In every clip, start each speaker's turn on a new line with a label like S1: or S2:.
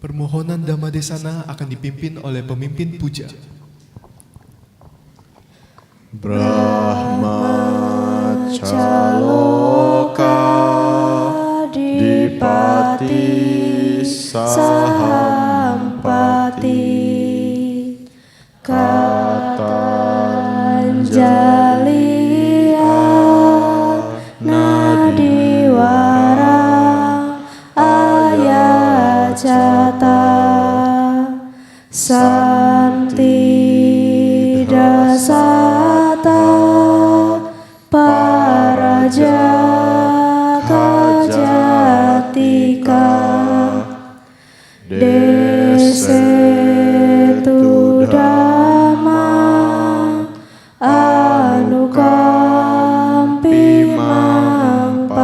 S1: Permohonan Dhammadesana akan dipimpin oleh pemimpin puja.
S2: Brahmacaloka Dipati Sahampati Katanjali Nadiwara Ayacata Santi Dasata Paraja Kajatika Desetu Dhamma Anukampi Mampajang.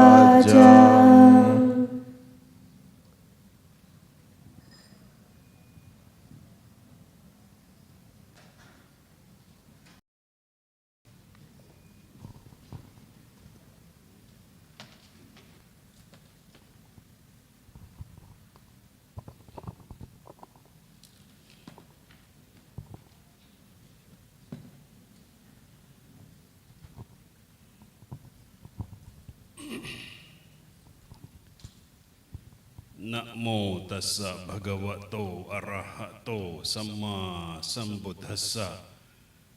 S3: Namo tassa bhagavato arahato samma sambuddhassa.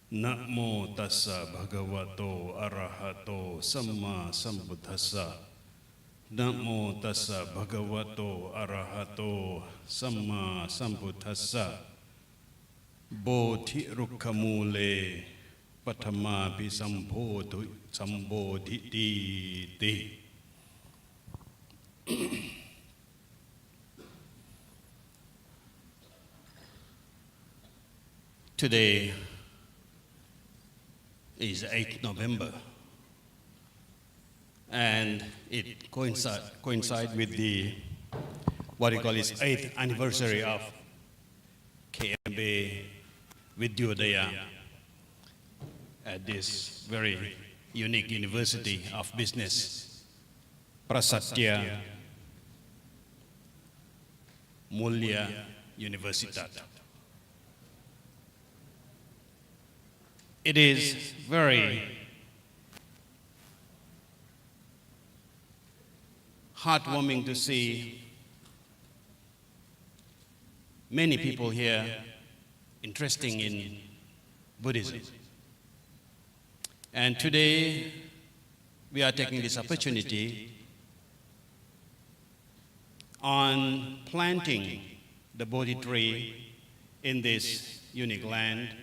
S3: Namo tassa bhagavato arahato samma sambuddhassa. Namo tassa bhagavato arahato samma sambuddhassa. Bodhi rukhamule patamapi sambodhiti. Today is 8th November, and it coincide with the what you call is 8th anniversary of KMB Vidyodaya at this very unique University of Business, Prasatya Mulya Universitat. It is very heartwarming to see many people here interested in Buddhism. And today we are taking this opportunity on planting the Bodhi tree in this unique land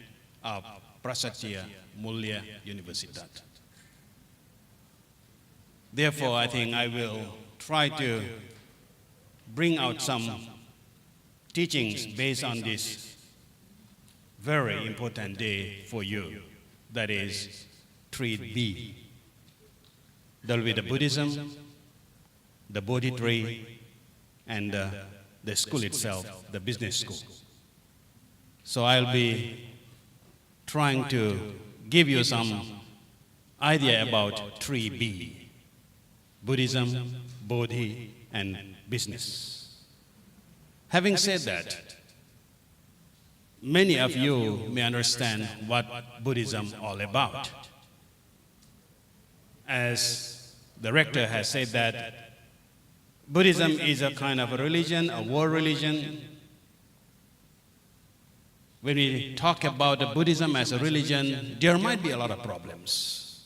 S3: of Prasatya Mulya Universitat. Therefore, I think I will try to bring out some teachings based on this very important day for you, that is 3B. There will be the Buddhism, the Bodhi tree, and the school itself, the business school. So I'll be trying to give you some idea about 3B, Buddhism, Bodhi, and business. Having said that, many of you may understand what Buddhism is all about. As the rector has said that Buddhism is a kind of a religion, a world religion. When we talk about the Buddhism as a religion, there might be a lot of problems.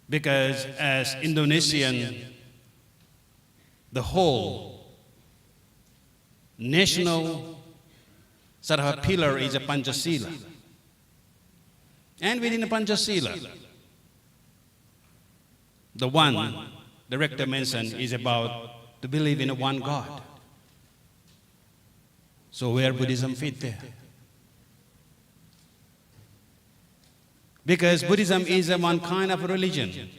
S3: Because as Indonesian, the whole national sort of a pillar is a Pancasila. And within the Pancasila, the one the rector mentioned is about to believe in a one God. So where Buddhism fit there? Because Buddhism is one kind of religion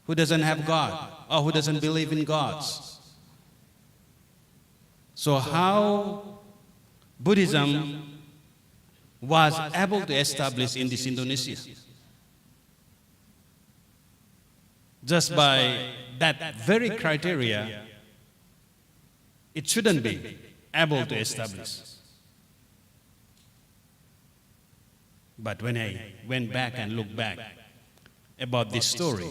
S3: who doesn't have God or who doesn't believe in gods. So how Buddhism was able to establish in this Indonesia? Just by that very criteria, it shouldn't be able to establish. But when I went back and looked back about this story,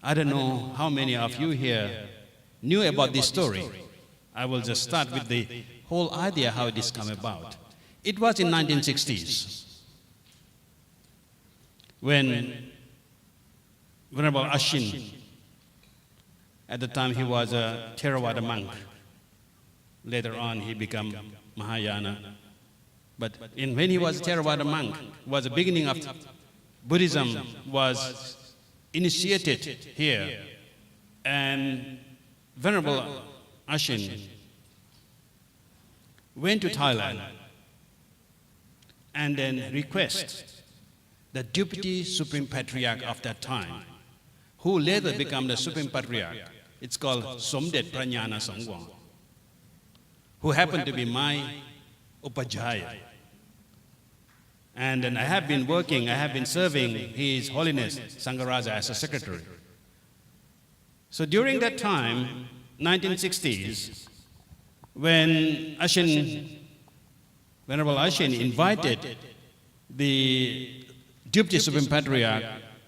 S3: I don't know how many of you here knew about this story. I will just start with the whole idea how this came about. It was in 1960s when Venerable Ashin, at the time he was a Theravada monk. Later on he became Mahayana. But when he was a Theravada monk, was the beginning of Buddhism was initiated here. And Venerable Ashin went to Thailand and then requested the Deputy Supreme Patriarch of that time, who later became the Supreme Patriarch. It's called Somdet Pranyana Sangwang, who happened to be my Upajjhaya. And then I have been serving His Holiness Sangaraja as a secretary. So during that time, 1960s, when Venerable Ashin invited the Deputy Supreme Patriarch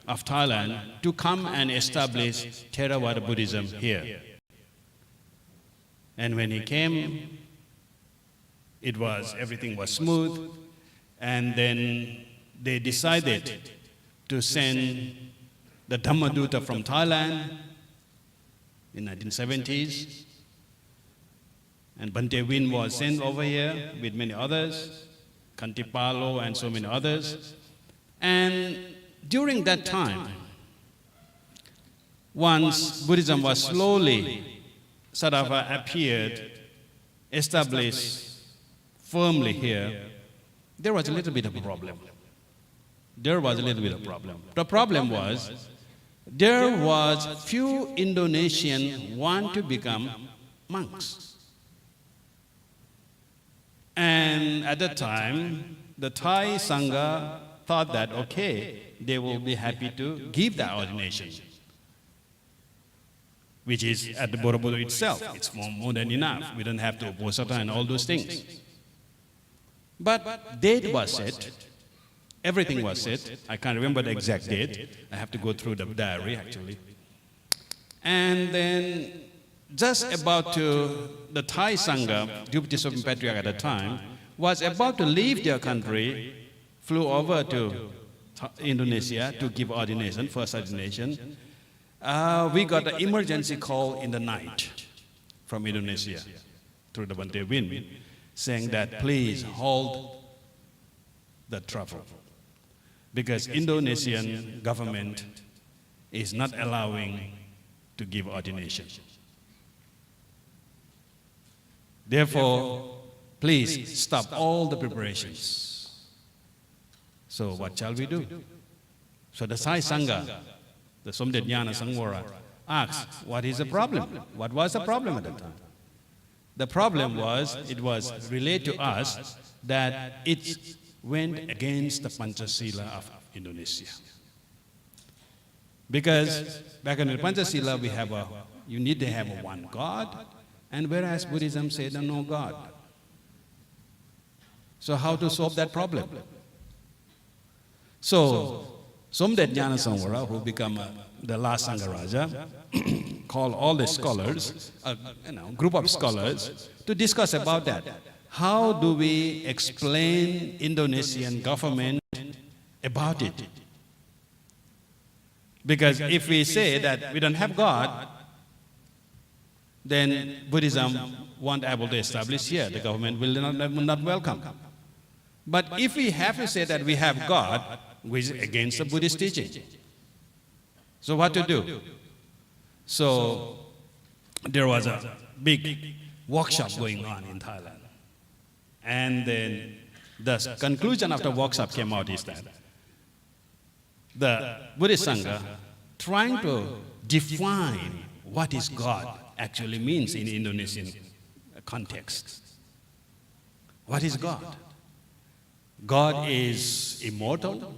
S3: of Thailand to come and establish Theravada Buddhism here. And when he came, everything was smooth, and then they decided to send the Dhammaduta from Thailand in 1970s, and Bhante Win was sent over here with many others, Kantipalo and so many others. And during that time, once Buddhism was slowly sort of appeared, established firmly here, there was a little bit of a problem. The problem was, there was few Indonesians want to become monks. And at that time, the Thai Sangha thought that, okay, they will be happy to give that ordination, which is at the Borobudur itself. It's more than enough. We don't have to Uposatha and all those things. But date was set, everything was set. I can't remember the exact date. I have to go through the diary, actually. And then just about to, the Thai Sangha, Deputy Supreme Patriarch at the time, was about to leave their country, flew over to Indonesia to give ordination, first ordination. We got an emergency call in the night from Indonesia through the Bhante Win, saying that please hold the travel, because Indonesian government is not allowing to give ordination. Therefore, please stop all the preparations. So what shall we do? So the Thai Sangha, the Somdet Jnana Sangwara, asked, what is the problem? What was the problem at the time? The problem was, it was relayed to us that it went against the Panchasila of Indonesia. Because back in the Panchasila, you need to have a one God, and whereas Buddhism said no God. So how to solve that problem? So Somdet Jnana Sangwara, who became the last Sangaraja, called all the scholars, a group of scholars, to discuss about that. How do we explain Indonesian government about it? Because if we say that we don't have God, then Buddhism won't be able to establish here. The government will not welcome. But if we have to say that we have God, which is against the Buddhist teaching, so what to do? So there was a big workshop going on in Thailand. And then the conclusion of the workshop came out is that the Buddhist Sangha trying to define what is God actually means in Indonesian context. What is God? God is immortal.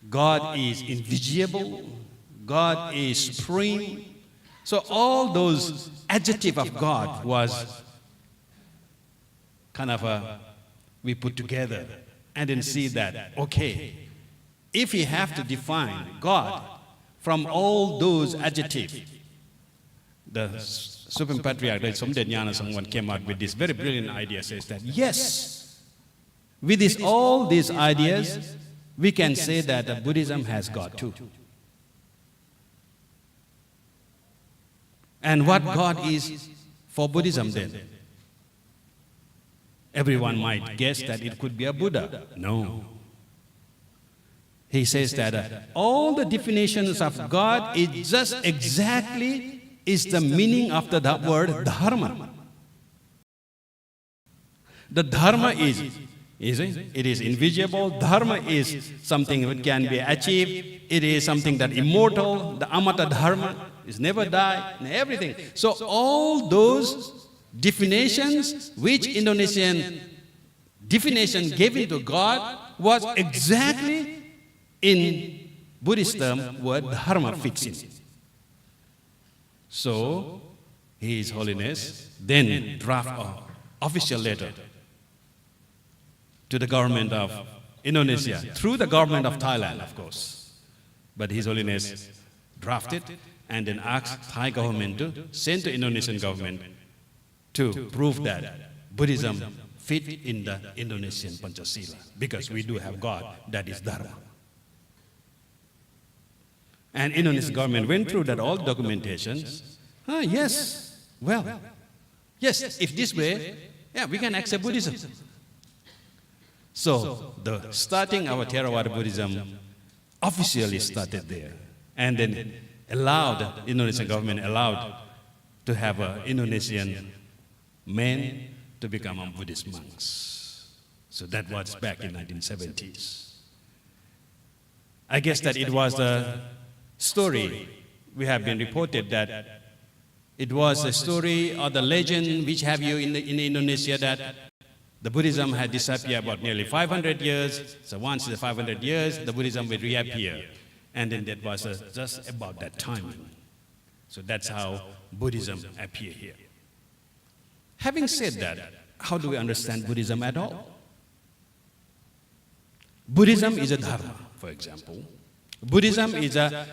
S3: God is invisible. God is supreme. So all those adjectives of God was kind of we put together and then see that, okay, if we have to define God from all those adjectives, the Supreme Patriarch, Somdet Nyana Sangwan, came out with this very brilliant idea, says that, yes, with all these ideas, we can say that Buddhism has God too. And what God is for Buddhism then? Everyone might guess that it could be a Buddha. No. He says that all the definitions of God is just exactly is the meaning of the word dharma. The dharma is it is invisible. Dharma is something that can be achieved. It is something that immortal. The amata dharma is never die and everything. So all those definitions which Indonesian definition given to God was exactly in Buddhist term word dharma fixing. So His Holiness then draft an official letter to the government of Indonesia, through the government of Thailand, of course. But His Holiness drafted and then asked Thai government to send to Indonesian government to prove that Buddhism fit in the Indonesian Pancasila, because we do have God, that is Dharma. And Indonesian government went through that all documentations. Yes, well, yes, if this way, yeah, we can accept Buddhism. So, the starting our Theravada Buddhism officially started there. And then allowed, Indonesian government allowed to have Indonesian men to become Buddhist monks. So that was back in 1970s. I guess that it was the story, we have been reported that it was a story or the legend which have you in Indonesia that the Buddhism had disappeared about nearly 500 years. So once the 500 years, the Buddhism will reappear. And then that was just about that time. So that's how Buddhism appeared here. Having said that, how do we understand Buddhism at all? Buddhism is a dharma, for example. Buddhism is a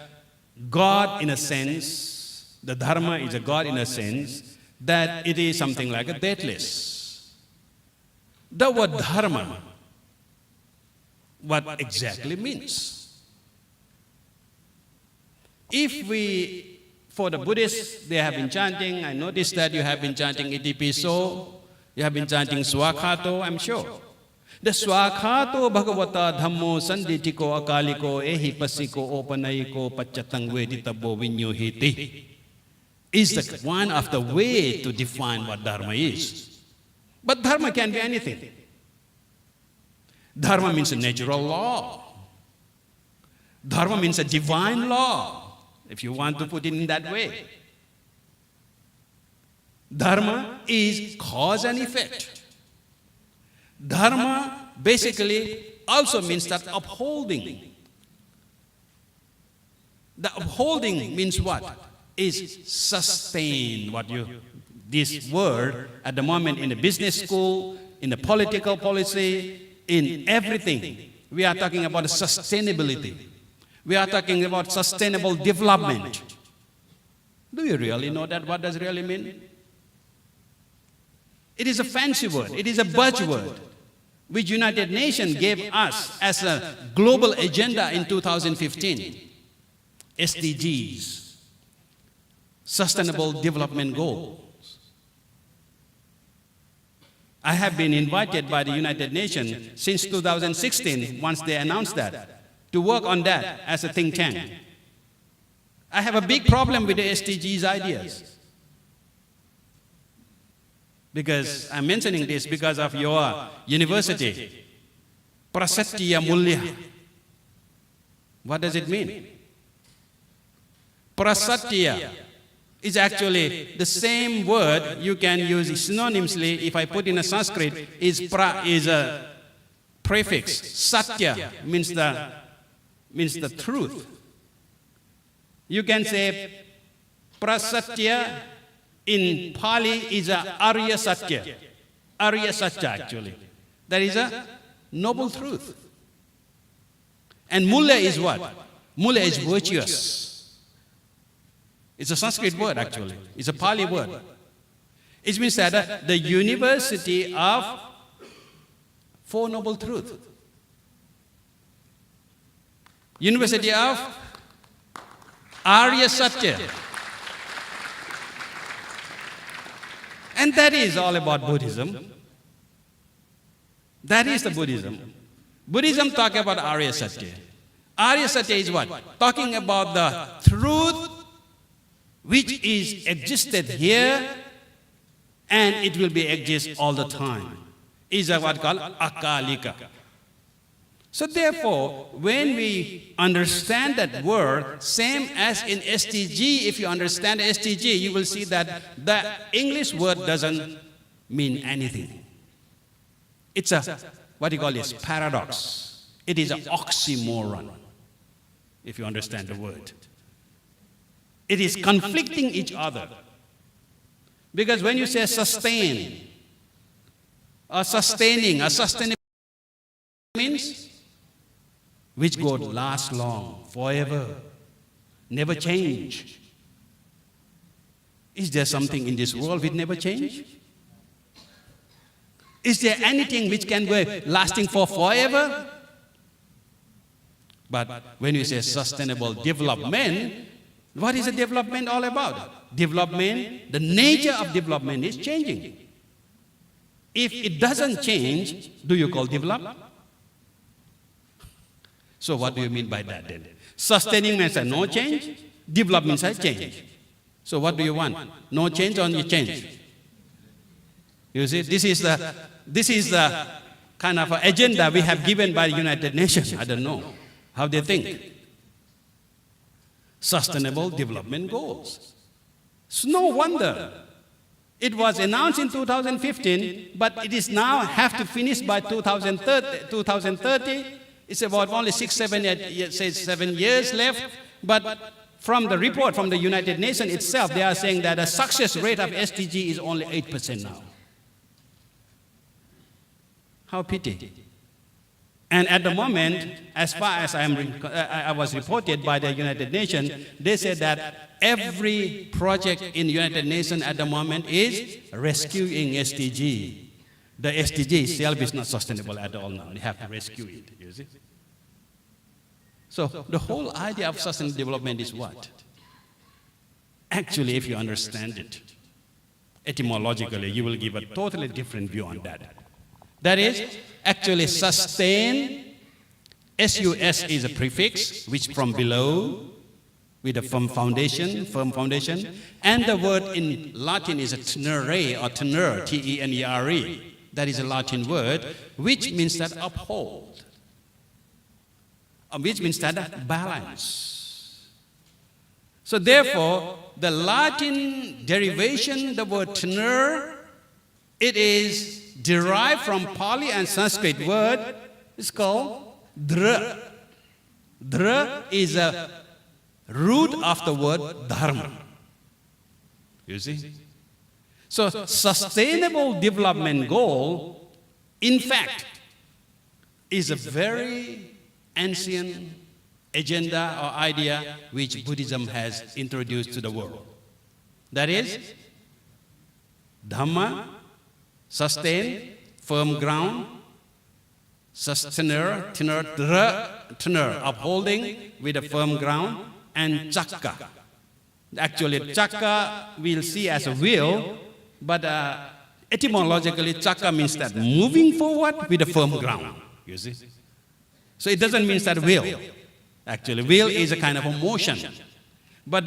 S3: God in a sense, the dharma is a God in a sense that it is something like a deathless. The word dharma, what exactly means? If we, for the Buddhists, they have been chanting, I noticed that you have been chanting Itipiso, you have been chanting Swakhato, I'm sure. The Swakhato Bhagavata Dhammo Sanditiko Akaliko Ehi Pasiko Opanaiko Pachatang Veditabo Vinyuhiti is the one of the way to define what Dharma is. But Dharma can be anything. Dharma means a natural law. Dharma means a divine law, if you want to put it in that way. Dharma is cause and effect. Dharma basically also means that upholding. The upholding means what? Is sustain what you, this word at the moment in the business school, in the political policy, in everything. We are talking about sustainability. We are talking about sustainable development. Do you really know that? What does it really mean? It is a fancy word. It is a buzzword which United Nations gave us as a global agenda in 2015. SDGs, Sustainable Development Goals. I have been invited by the United Nations since 2016, once they announced that, to work on that as a think tank. I have a big problem with the SDGs ideas. Because I'm mentioning this because of your university, Prasatya Mulya. What does it mean? Prasatya is actually the same word you can use synonymously. If I put in a Sanskrit, is a prefix. Satya means the truth. You can say Prasatya in Pali is a Arya Satya. Arya Satya actually. That is a noble truth. And Mula is what? Mula is virtuous. It's a Sanskrit word actually. It's a Pali word. It means that the university of Four Noble Truths. University of Arya Satya. And that is all about Buddhism. That is the Buddhism. Buddhism talk about Arya Satya. Arya Satya is what? Talking about the truth which is existed here and it will be exist all the time. Is what called Akalika. So therefore, when we understand that word, same as in SDG, if you understand SDG, you will see that the English word doesn't mean anything. It's a, what you call this, paradox. It is an oxymoron, if you understand the word. It is conflicting each other. Because when you say sustain, or sustaining, or sustainable means which God lasts long, forever, never change. Is there something in this world which never change? Is there anything which can be lasting for forever? But when you say sustainable development, what is the development all about? Development, the nature of development is changing. If it doesn't change, do you call develop? So what do you mean by that then? Sustaining means no change, development means change. So what do you want? No change or you change? You see, this is the kind of agenda we have given by the United Nations. I don't know how they think. Sustainable development goals. It's no wonder. It was announced in 2015, but it is now have to finish by 2030. It's about only 7 years left. But from the report from the United Nations itself, they are saying that the success rate of SDG is only 8% now. How pity. And at the moment, as far as I was reported by the United Nations, they said that every project in the United Nations at the moment is rescuing SDG. The SDG itself is not sustainable at all now. They have to rescue it, you see. So the whole idea of sustainable development is what? Actually, if you understand it, etymologically, you will give a totally different view on that. That is, actually sustain, S-U-S is a prefix, which from below, with a firm foundation, and the word in Latin is a tenere or tenere, T-E-N-E-R-E. That is a Latin word, which means that uphold, which means that balance. So therefore, the Latin derivation, the word tenere, it is derived from Pali and Sanskrit word, it's called dra. Dra is a root of the word dharma. You see? So sustainable development goal, in fact, is a very ancient agenda or idea which Buddhism has introduced to the world. That is, Dhamma, sustain, firm ground, sustainer, tenor, upholding with a firm ground, and chakka. Actually, chakka we'll see as a wheel, but etymologically, chakka means that moving forward with a firm ground, you see. So it doesn't mean that wheel. Actually, wheel is a kind of a motion. But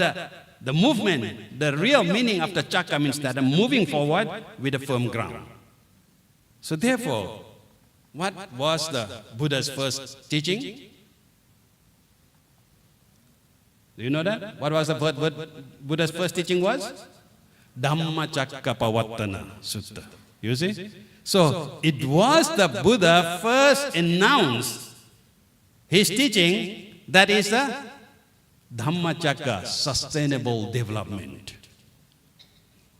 S3: the movement, the real meaning of the chakra means that I'm moving forward with a firm ground. So therefore, what was the Buddha's first teaching? Do you know that? What was the Buddha's first teaching was? Dhammacakkappavattana Sutta. You see? So it was the Buddha first announced his teaching, that is the Dhammacakka, sustainable development.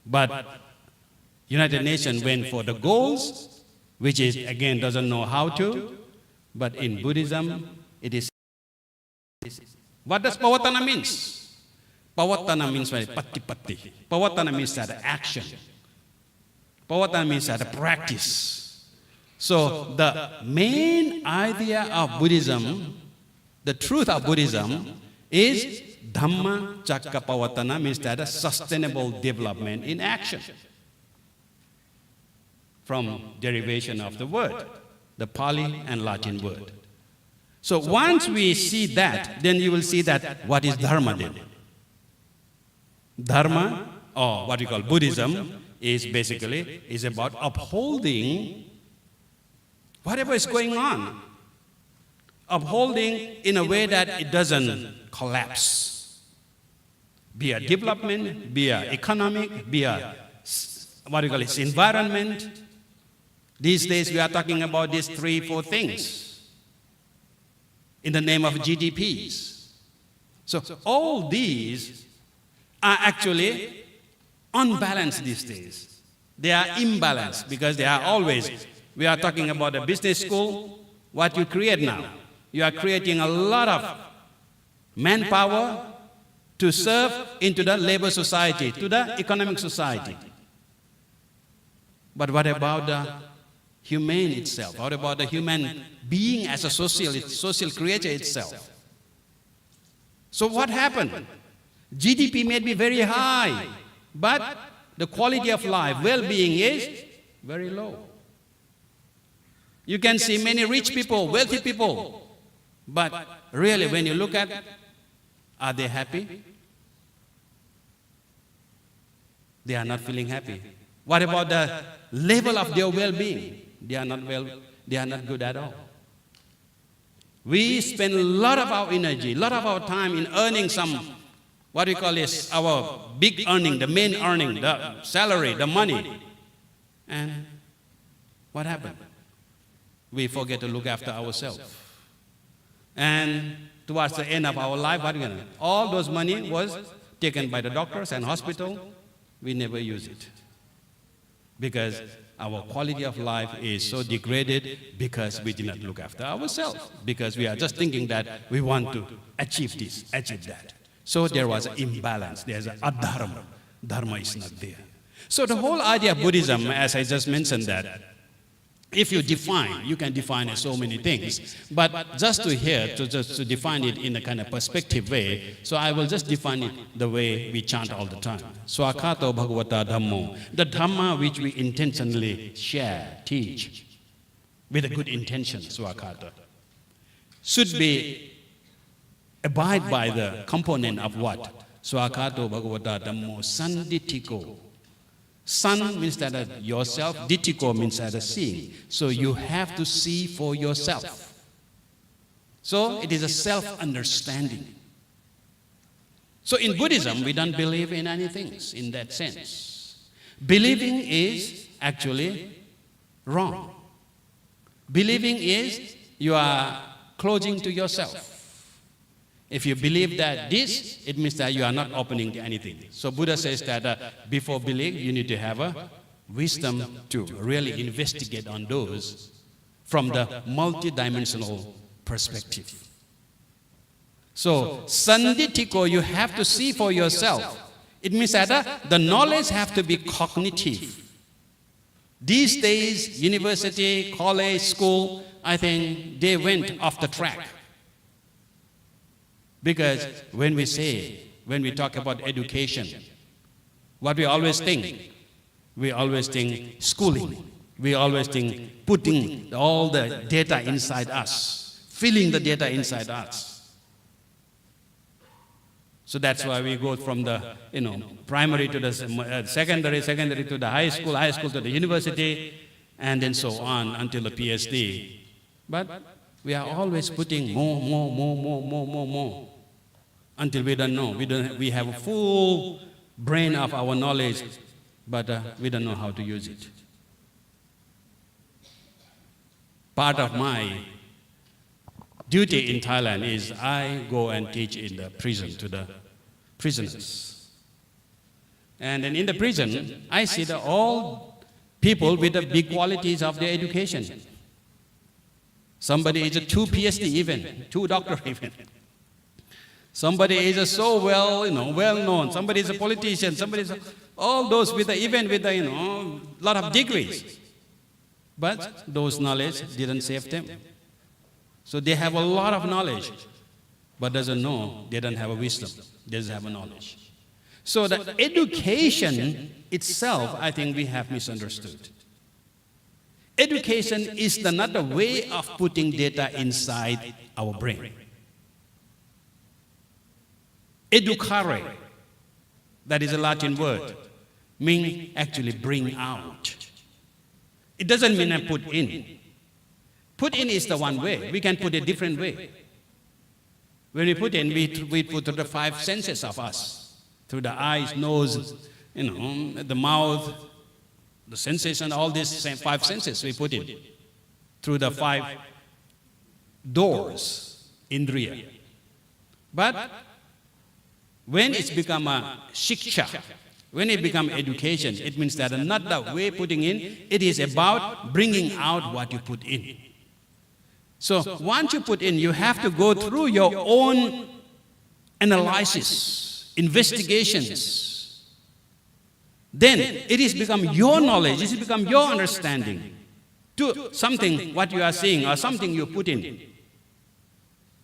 S3: But United Nations went for the goals, which is, again, doesn't know how to, but in Buddhism, it is. What does Pavattana means? Pavattana means patti. Pavattana means that action. Pavattana means that practice. So the main idea of Buddhism, the truth of Buddhism, is Dhamma Cakka Pavattana, means that a sustainable development in action. From derivation of the word, the Pali and Latin word. So once we see that, then you will see that what is Dharma then? Dharma, or what we call Buddhism, is basically about upholding whatever is going on. Upholding in a way that it doesn't collapse. Be a development, be a economic, be a what we call it, environment. These days we are talking about these 3-4 things in the name of GDPs. So all these are actually unbalanced these days. They are imbalanced because they are always, we are talking about a business school, what you create now. You are creating a lot of manpower to serve into the labor society, to the economic society. But what about the humane itself? What about the human being as a social creature itself? So what happened? GDP may be very high, but the quality of life, well-being is very low. You can see many rich people, wealthy people, but really when you look at, are they happy? They are not feeling happy. What about the level of their well-being? They are not good at all. We spend a lot of our energy, a lot of our time in earning some, what we call is our big earning, the main earning, the salary, the money. And what happened? We forget to look after ourselves. And towards the end of our life, what are we going to do? All those money was taken by the doctors and hospital. We never use it. Because our quality of life is so degraded because we did not look after ourselves. Because we are just thinking that we want to achieve this, achieve that. So there was an imbalance. There's an adharma. Dharma is not there. So the whole idea of Buddhism, as I just mentioned that, if you define, you can define it so many things. But just to define it in a kind of perspective way, so I will just define it the way we chant all the time. Swakato Bhagavata Dhammo. The Dhamma which we intentionally share, teach, with a good intention, Swakato, should be abide by the component of what? Swakato Bhagavata Dhammo Sanditiko. San means that yourself, ditiko means that seeing. So you have to see for yourself. So it is a self-understanding. So in Buddhism, we don't believe in anything in that sense. Believing is actually wrong. Believing is you are closing to yourself. If you believe that this, it means that you are not opening to anything. So Buddha says that before belief, you need to have a wisdom to really investigate on those from the multidimensional perspective. So sanditiko, you have to see for yourself. It means that the knowledge have to be cognitive. These days, university, college, school, I think they went off the track. Because when we talk about education, what we always think? We always think schooling. We always think putting all the data inside us, filling the data inside us. So that's why we go from the primary to the secondary to the high school to the university, and then so on until the PhD. But we are always putting more. Until we don't know. We have a full brain of our knowledge, but we don't know how to use it. Part of my duty in Thailand is I go and teach in the prison to the prisoners. And then in the prison, I see that all people with the big qualities of their education. Somebody is a 2 PhD even, 2 doctor even. Somebody is a so well known. Somebody is a politician. Somebody is all those with a lot of degrees. But those knowledge didn't save them. So they have a lot of knowledge, but doesn't know they don't have a wisdom. They doesn't have a knowledge. So the education itself, I think we have misunderstood. Education is not the way of putting data inside our brain. Educare, that is a Latin word, means actually bring out. It doesn't mean I put in. Put in is the one way. We can put it a different way. When we put in, we put the 5 senses of us. Through the eyes, nose, the mouth, the sensation, all these 5 senses we put in. Through the 5 doors, indriya. But when it's become a shiksha, when it becomes education, it means that not the way putting in, it is about bringing out what you put in. So once you put in, you have to go through your own analysis, investigations. Then it is become your knowledge, it has become your understanding to something what you are seeing or something you put in.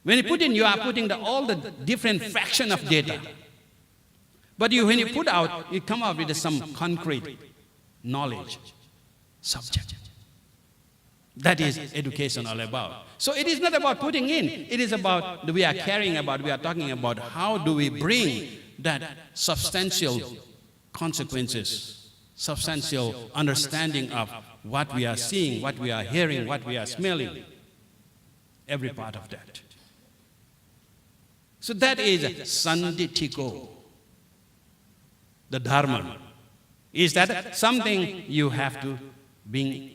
S3: When you put in, you are putting all the different fraction of data. But when you put out, you come out with some concrete knowledge, subject. That is education all about. So it is not about putting in, it is about, we are talking about how do we bring that substantial consequences, substantial understanding of what we are seeing, what we are hearing, what we are smelling, every part of that. So that is sanditiko. The dharma is that something you have to being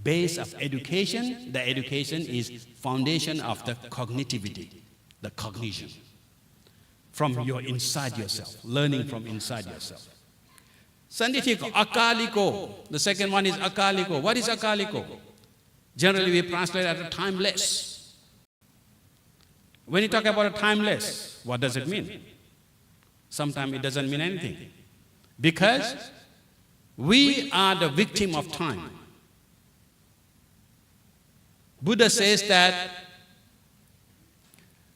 S3: base of education. The education is foundation of the cognitivity, the cognition from your inside yourself, learning from inside yourself. Sanditiko, akaliko. The second one is akaliko. What is akaliko? Generally we translate as timeless. When you talk about a timeless, what does it mean? Sometimes it doesn't mean anything. Because we are the victim of time. Buddha says that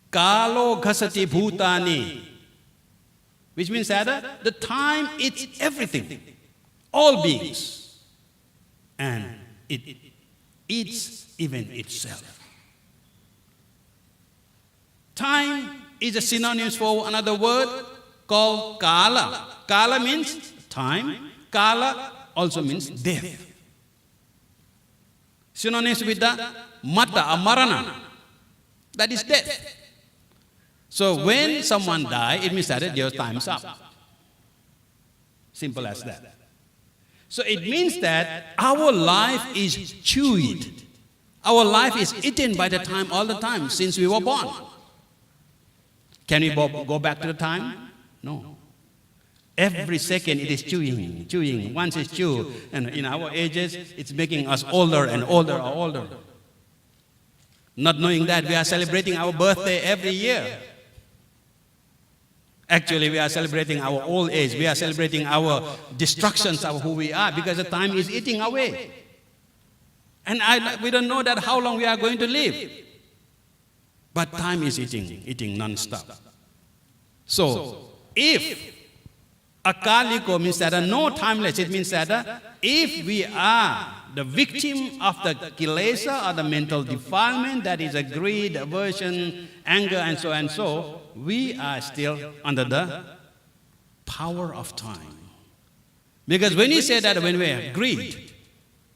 S3: Kalo ghasati bhutani, which means that the time eats everything, all beings, and it eats even itself. Time is a synonym for another word called kala. Kala means time. Kala also means death. Synonyms with the mata, amarana, that is death. So when someone dies, it means that their time's up. Simple as that. So it means that our life is chewed. Our life is eaten by the time all the time since we were born. Can we go back to the time? No. Every second it is chewing. Once it's chewed, and in our ages, it's making us older and older. Not knowing that we are celebrating our birthday every year. Actually, we are celebrating our old age. We are celebrating our destructions of who we are because the time is eating away. And we don't know that how long we are going to live. But time is eating non-stop. So, if akaliko means that no timeless, it means that if we are the victim of the kilesa or the mental defilement, that is a greed, aversion, anger, and so, we are still under the power of time. Because when we say that when we are greed,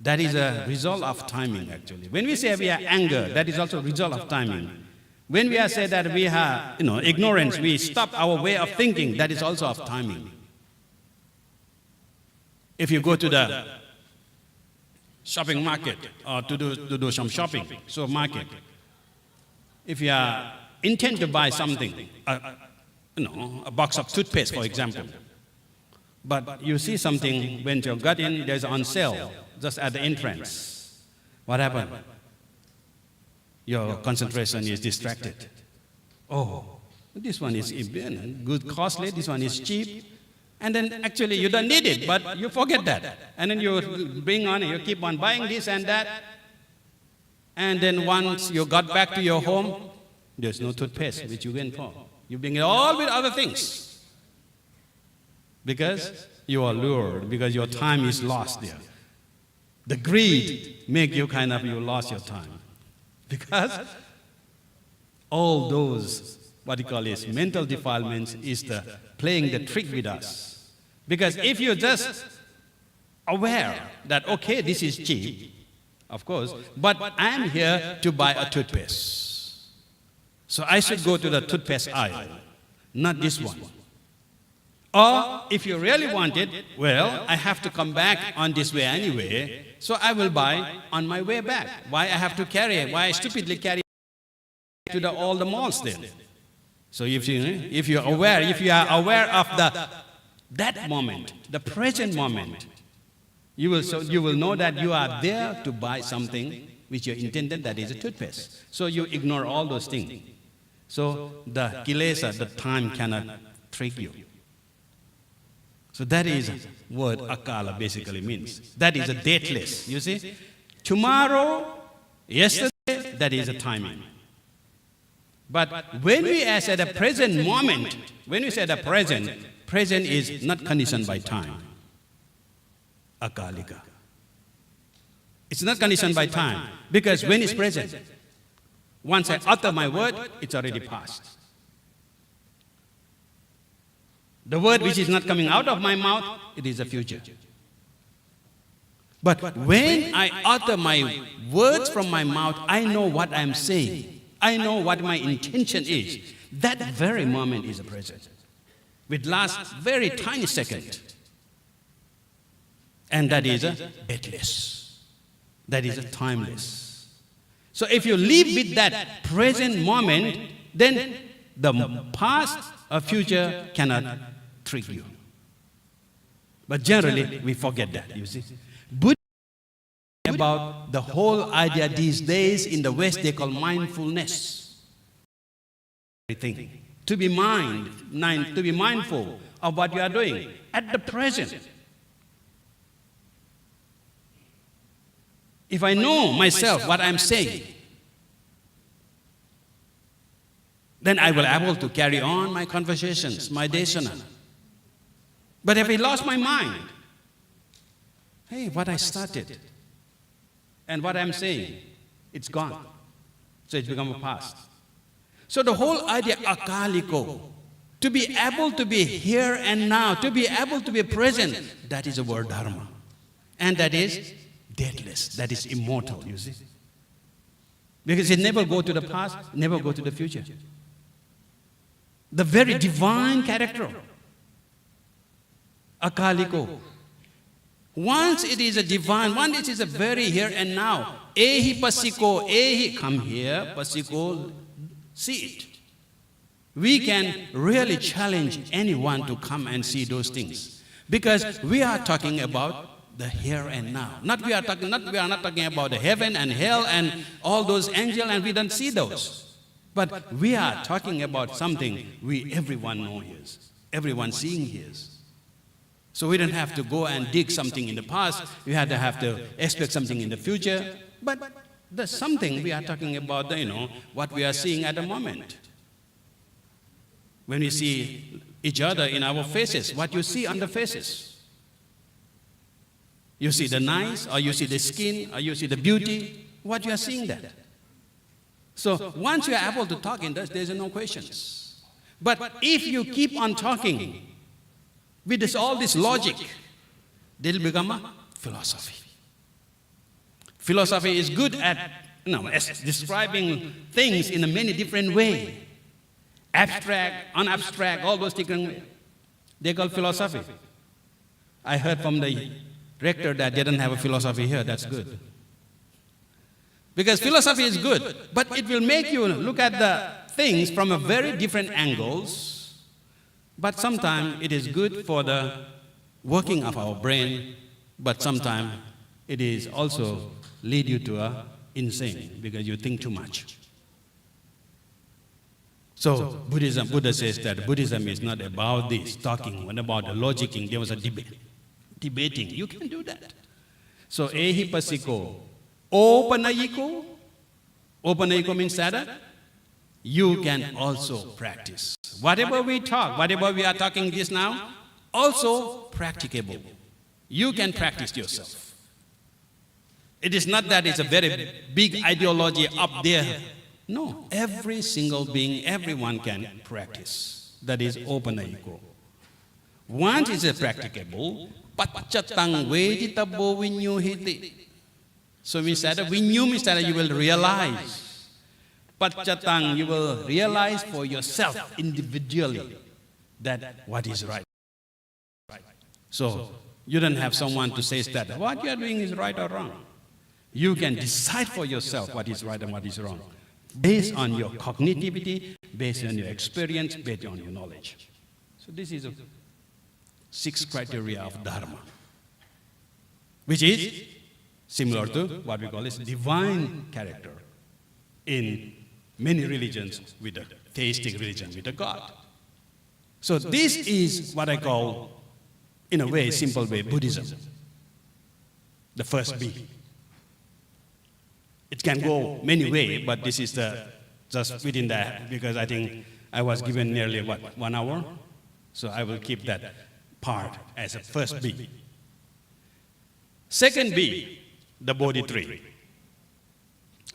S3: that is a result of timing actually. When we say we are anger, that is also a result of timing. When we are say that we have ignorance, we stop our way of thinking, that is also of timing. If you go to the shopping market or to do some shopping, so market, if you intend to buy something, a box of toothpaste, for example, but you see something when you got in, there's on sale just at the entrance. What happened? Your concentration is distracted. Oh, this one is good, costly, this one is cheap. And then actually you don't need it, but you forget that. And then you bring on, you keep on buying this and that. And then once you got back to your home, there's no toothpaste which you went for. You bring it all with other things. Because you are lured, because your time is lost there. The greed make you you lost your time. Because all those, what you call is mental defilements, is the playing the trick with us. Because if you're just aware that, okay, this is cheap, of course, but I'm here to buy a toothpaste. So I should go to the toothpaste aisle, not this one. Or if you really want it, well, I have to come back on this way anyway, so I will buy on my way back. Why I have to carry it? Why I stupidly carry it to all the malls then? So if you are aware of that moment, the present moment, you will know that you are there to buy something which you intended, that is a toothpaste. So you ignore all those things. So the kilesa, the time cannot trick you. So that is what akala basically means. That is a dateless, you see. Tomorrow, yesterday, that is a timing. But when we say at the present moment, when we say the present is not conditioned by time. Akalika. It's not conditioned by time, because when it's present, once I utter my word, it's already past. The word which is not coming out of my mouth, it is the future. But when I utter my words from my mouth, I know what I'm saying. I know what my intention is. That very moment is the present. With last very tiny second. And that is a deathless. That is a timeless. So if you live with that present moment, then the past or future cannot trick you. But generally, we forget that, you see. Buddha about the whole idea these days in the West they call mindfulness. Everything. To be mindful of what you are doing at the present. If I know myself what I'm saying, then I will be able to carry on my conversations, my desana. But if I lost my mind, hey, what I started and what I'm saying, it's gone. So it's become a past. So the whole idea, akaliko, to be able to be here and now, to be able to be present, that is a word dharma. And that is deathless, that is immortal, you see. Because it never go to the past, never go to the future. The very divine character, akaliko. Once it is a divine, once it is a very here and now, ehi pasiko, ehi, come here, pasiko, see it. We can really challenge anyone to come and see those things. Because we are talking about the here and now. We are not talking about the heaven and hell and all those angels, and we don't see those. But we are talking about something everyone knows, everyone seeing hears. So we don't have to go and dig something in the past. We have to expect something in the future. But there's something we are talking about, what we are seeing at the moment. When we see each other in our faces, what you see on the faces. You see the nice, or you see the skin, or you see the beauty, what you are seeing that. So once you are able to talk in this, there's no questions. But if you keep on talking with all this logic, they'll become a philosophy. Philosophy is good at describing things in a many different ways. Abstract, unabstract, all those different ways. They call philosophy. I heard from the rector that they don't have a philosophy here, that's good. Because philosophy is good, but it will make you look at the things from a very different angles. But sometimes it is good for the working of our brain, but sometimes it is also lead you to a insane because you think too much. So Buddha says that Buddhism is not about this talking, and about the logicking. There was a debate, debating. You can do that. So ehipasiko, opanayiko. Opanayiko means that you can also practice. Whatever we talk, whatever we are talking this now, also practicable. You can practice yourself. It is not that it's a very big ideology up there. No, every single being, everyone can practice. That is opanayiko. Once is a practicable, paccatang veditabo vinyuhiti. So we said, vinyu means that you will realize. Paccatang, you will realize for yourself individually that what is right. So you don't have someone to say that what you are doing is right or wrong. You can decide for yourself what is right and what is wrong, based on your cognitivity, based on your experience, based on your knowledge. So this is a 6 criteria of Dharma, which is similar to what we call as divine character in many religions, with a theistic religion, with a God. So this is what I call, in a way, simple way, Buddhism. The first B. It can go many ways, but this is the just within that, because I think I was given nearly, 1 hour? So I will keep that part as a first B. Second B, the Bodhi tree.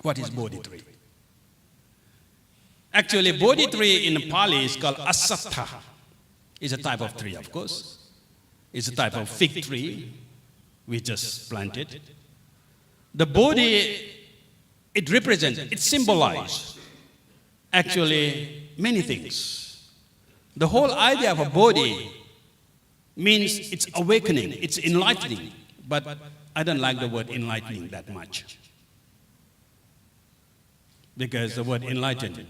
S3: What is Bodhi tree? Actually, Bodhi tree in Pali is called Asattha. It's a type of tree, of course. It's a type of fig tree we just planted. The Bodhi, it represents, it symbolizes actually many things. The whole idea of a Bodhi means it's awakening, it's enlightening, but I don't like the word enlightening that much. Because the word enlightened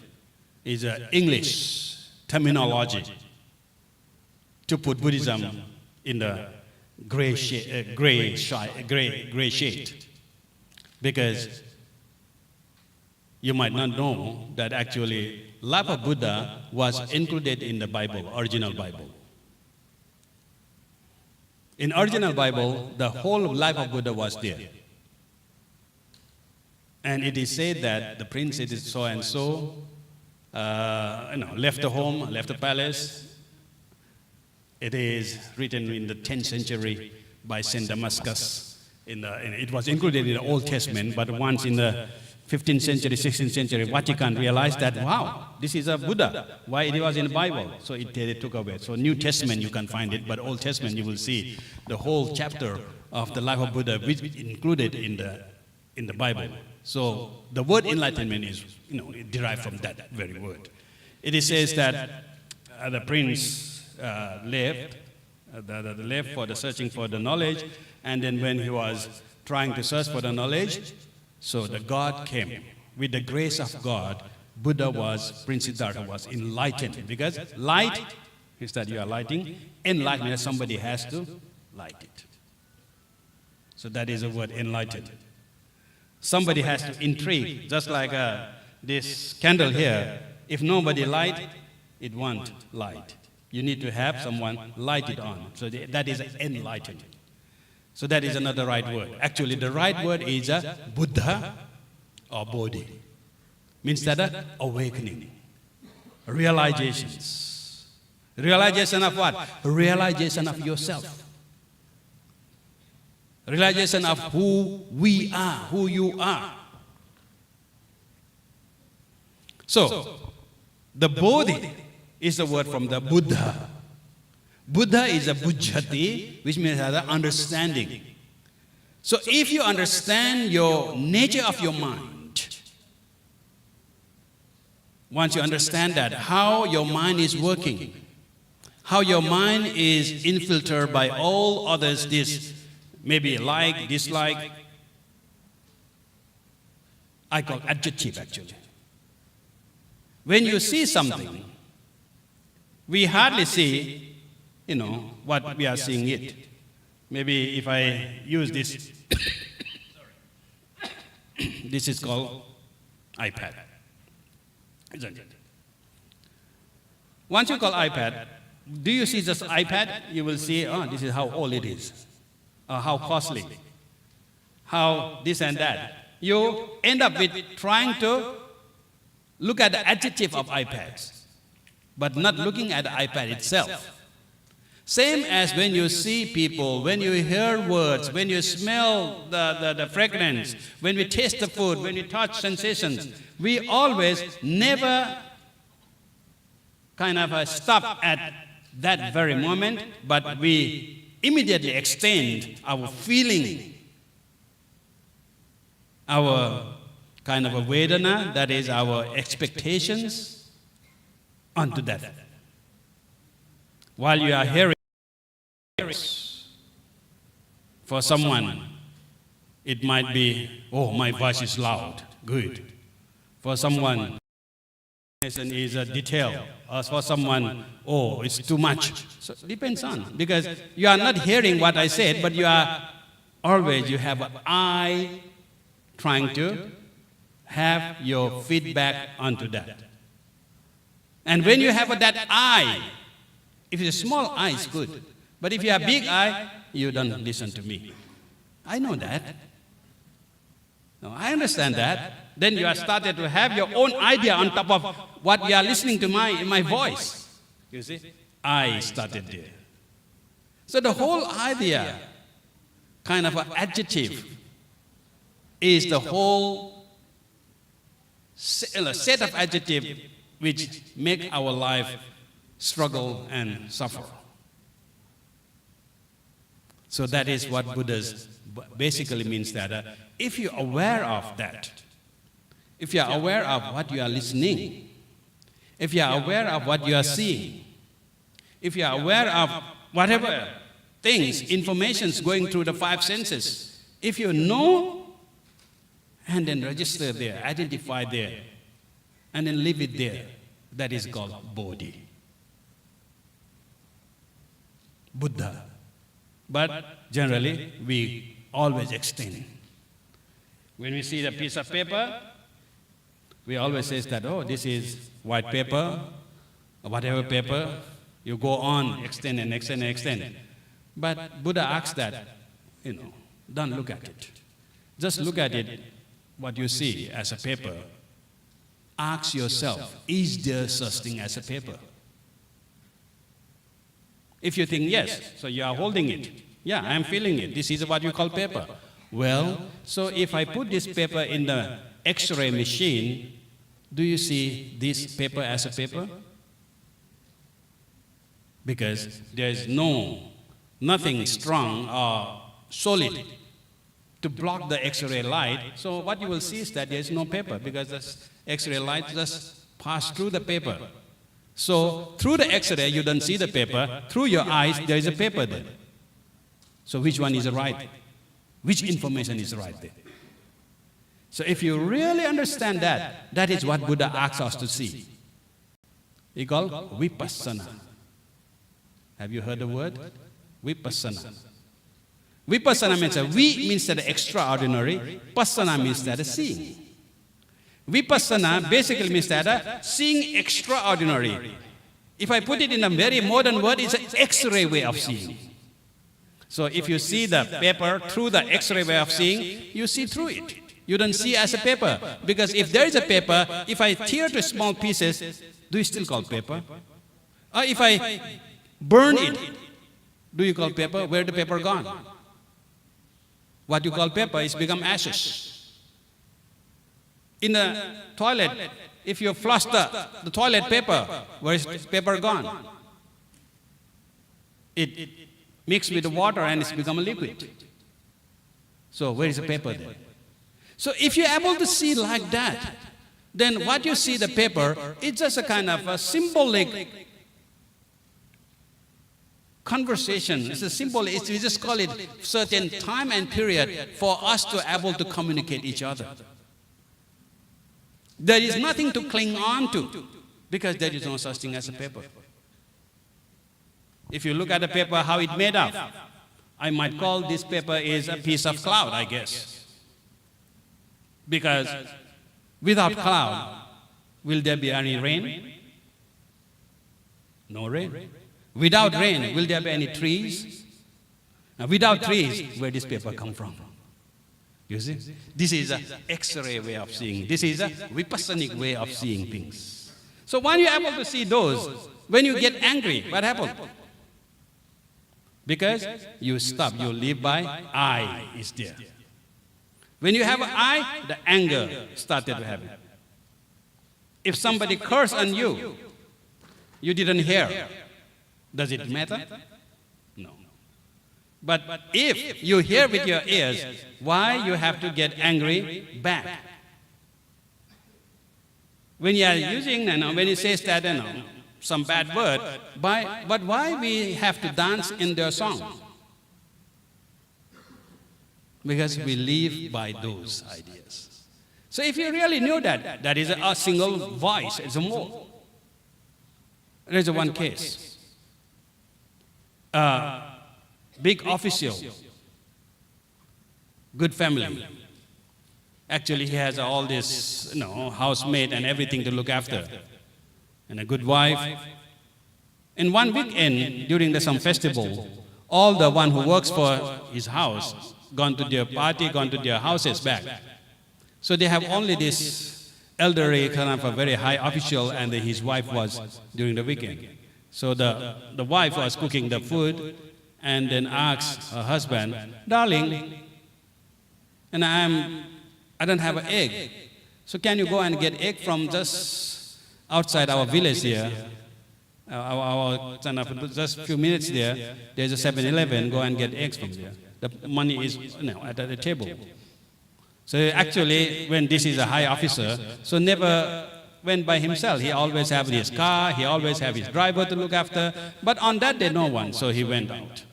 S3: is an English terminology to put Buddhism in the gray shade. Because you might not know that actually life of Buddha was included in the Bible, original Bible. In original Bible, the whole life of Buddha was there. And it is said that the prince it is so and so, left the home, left the palace. It is written in the 10th century by Saint Damascus. It was included in the Old Testament, but once in the 15th century, 16th century, Vatican realized that, wow, this is a Buddha. Why it was in the Bible? So they took away. So New Testament you can find it, but Old Testament you will see the whole chapter of the life of Buddha which is included in the Bible. So the word enlightenment is, derived from that very word. It says that the prince left for the searching for the knowledge, and then when he was trying to search for the knowledge, so the God came. With the grace of God, Prince Siddhartha was enlightened. Because light is that you are lighting, enlightenment, somebody has to light it. So that is the word enlightened. Somebody has to intrigue, just like this candle here. If nobody light, it won't light. You need to have someone light it on. So that is enlightened. So that is another right word. Actually, the right word is Buddha or Bodhi. Means that awakening, realizations. Realization of what? Realization of yourself. Realization of who we are, who you are. So, the Bodhi is the word from the Buddha. Buddha is a buddhati, which means understanding. So if you understand your nature of your mind, once you understand that, how your mind is working, how your mind is infiltrated by all others, this maybe like, dislike, I call adjective actually. When you see something, we hardly see, what we are seeing it. Maybe if I use this, this is called iPad, isn't it? Once you call iPad, do you see just iPad? You will see, oh, this is how old it is, or how costly, how this and that. You end up with trying to look at the adjective of iPads, but not looking at the iPad itself. Same as when you see people, when you hear words, when you smell the fragrance, when we taste the food, when we touch sensations, we always never kind of stop at that very moment, but we immediately extend our feeling, our kind of a vedana, that is our expectations, onto that. While you are hearing, for someone, it might be, oh, my voice is loud, good. For someone, is a detail. Or for someone, oh, it's too much. So it depends on, because you are not hearing what I said, but you have an eye trying to have your feedback onto that. And when you have that eye, if it's a small eye, it's good. But if you have a big eye, you don't listen to me. I know that. No, I understand that. Then you have started to have your own idea on top of what you are listening to my voice. You see? I started there. So the whole idea, kind of an adjective, is the whole set of adjectives which make our life struggle and suffer. So that is what Buddha basically means, that if you're aware of that, if you are aware of what you are listening, if you are aware of what you are seeing, if you are aware of whatever things, informations going through the five senses, if you know and then register there, identify there, and then leave it there, that is called Bodhi. Buddha. But generally, we always extend. When we see the piece of paper, we always say that, oh, this is white paper, or whatever paper, you go on, extend and extend and extend. But Buddha asks that, don't look at it. Just look at it, what you see as a paper. Ask yourself, is there such thing as a paper? If you think yes, so you are holding it. Yeah, I am feeling it. This is what you call paper. Well, so if I put this paper in the X-ray machine, do you see this paper as a paper? Because there is nothing strong or solid to block the X-ray light. So what you will see is that there is no paper, because the X-ray light just passes through the paper. So through the X-ray, you don't see the paper. Through your eyes, there is a paper there. So which one is right? Which information is right there? So if you really understand that, that is what Buddha asks us to see. He called Vipassana. Have you heard the word? Vipassana. Vipassana means means that extraordinary. Passana means that seeing. Vipassana basically means that seeing extraordinary. If I put it in a very modern word, it's an X-ray way of seeing. So if you see the paper through the X-ray way of seeing, you see through it. You don't see as a paper. Because if there is a paper, if I tear to small pieces, do you still call paper? Or if I burn it, do you call paper? Where the paper gone? What you call paper is become ashes. In the toilet, if you flush the toilet paper, where is the paper gone? It mixed with the water and it's become a liquid. So where is the paper then? So if you're able to see like that, then what you see the paper, it's just a kind of a symbolic conversation. It's a symbol, we just call it certain time and period for us to able to communicate each other. There is nothing to cling on to because there is no such thing as a paper. If you look at the paper, how it made up, I might call this paper is a piece of cloud, I guess. Because without cloud, will there be any rain? No rain. Without rain, will there be any trees? Now, without trees, where does paper come from? You see? This is an X-ray way of seeing. This is a Vipassanic way of seeing things. So when you're able to see those, when you get angry, what happens? Because you stop, you live by I is there. When you have an I, the anger started to happen. If somebody curses on you, you didn't hear. Does it matter? No. But if you hear with your ears, why you have to get angry back? When you are using, when you say that, some bad word, but why we have to dance in their song? Because we live by those ideas. So if you really knew that, that is a single voice, it's a more. There is one case. Big official, good family. Actually, he has all this, housemaid and everything to look after, and a good wife. In one weekend, during some festival, all the one who works for his house gone to their party, gone to their houses back. So they have only this elderly kind of a very high official, and his wife was during the weekend. So the wife was cooking the food, and then asked her husband, "Darling, and I don't have an egg. So can you go and get egg from just outside our village here? Just a few minutes there, there's a 7-Eleven, go and get eggs from there. The money is at the table." So actually, when this is a high officer, so never went by himself. He always have his car, he always have his driver to look after. But on that day, no one, so he went out.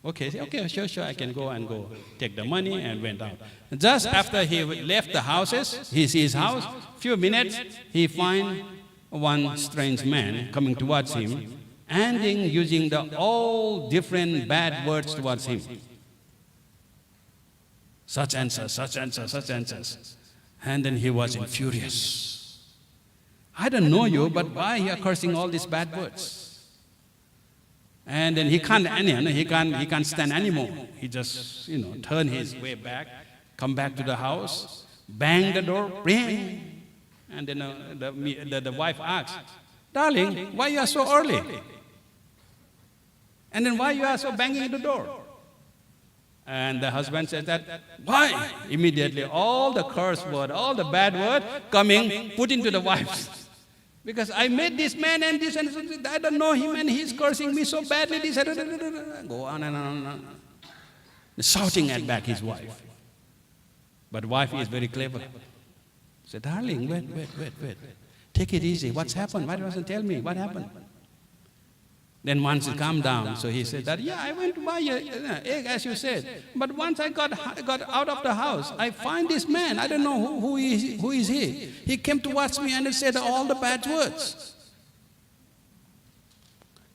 S3: Okay, sure, I can go take the money, and went out. Just after he left the houses, his house, few minutes, he find one strange man coming towards him, and using all different bad words towards him. Such answers, such answers, such answers. And then he was furious. I don't know you, but why you are cursing all these bad words? And then he can't stand anymore. He just, turn his way back, come back to the house, bang the door, ring. And then the wife asks, "Darling, why you are so early? And then why you are so banging the door?" And the husband said that, "Why?" Immediately all the curse word, all the bad word coming, put into the wife. Because I met this man and this and this, I don't know him and he's cursing me so badly. This, go on and on. Shouting at back his wife. But wife is very clever. Said, "Darling, wait. Take it easy. What's happened? Why doesn't tell me? What happened?" Then once he calmed down, so he said that, "Yeah, I went to buy an egg, as you said. But once I got out of the house, I find this man. I don't know who is he. He came towards me and he said all the bad words."